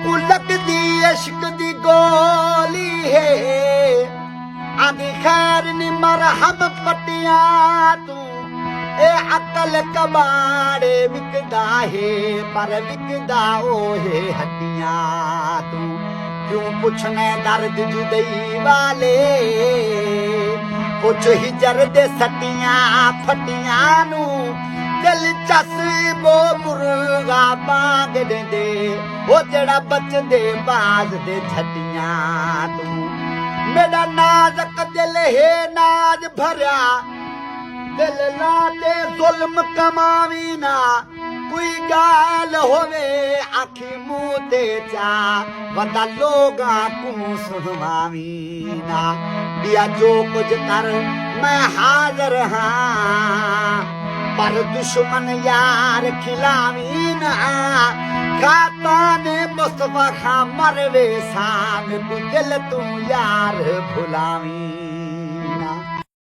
कुलक दी इश्क दी गोली है आदि खैर नी मरहम पटिया तू ए अकल कबाड़े विकदा है पर विकदा ओ है हड्डियां तू क्यों पुछने दर्द जुदई वाले पुछ हिजर दे सटियां फटियां नू दिल चस बो मुर्गा बाग दे ओ जेड़ा बचदे बाज दे छटियां तू मेरा नाज़क दिल है नाज भरिया दिल ला ते जुल्म कमावी ना कोई गाल होवे आखी मुंह ते चा वदा लोगा को सुनवावी ना दिया जो कुछ कर मैं हाजिर हाँ पर दुश्मन यार खिलावी ना खाता ने मुस्तफा खा मरवे शान तू दिल तू यार भुलावी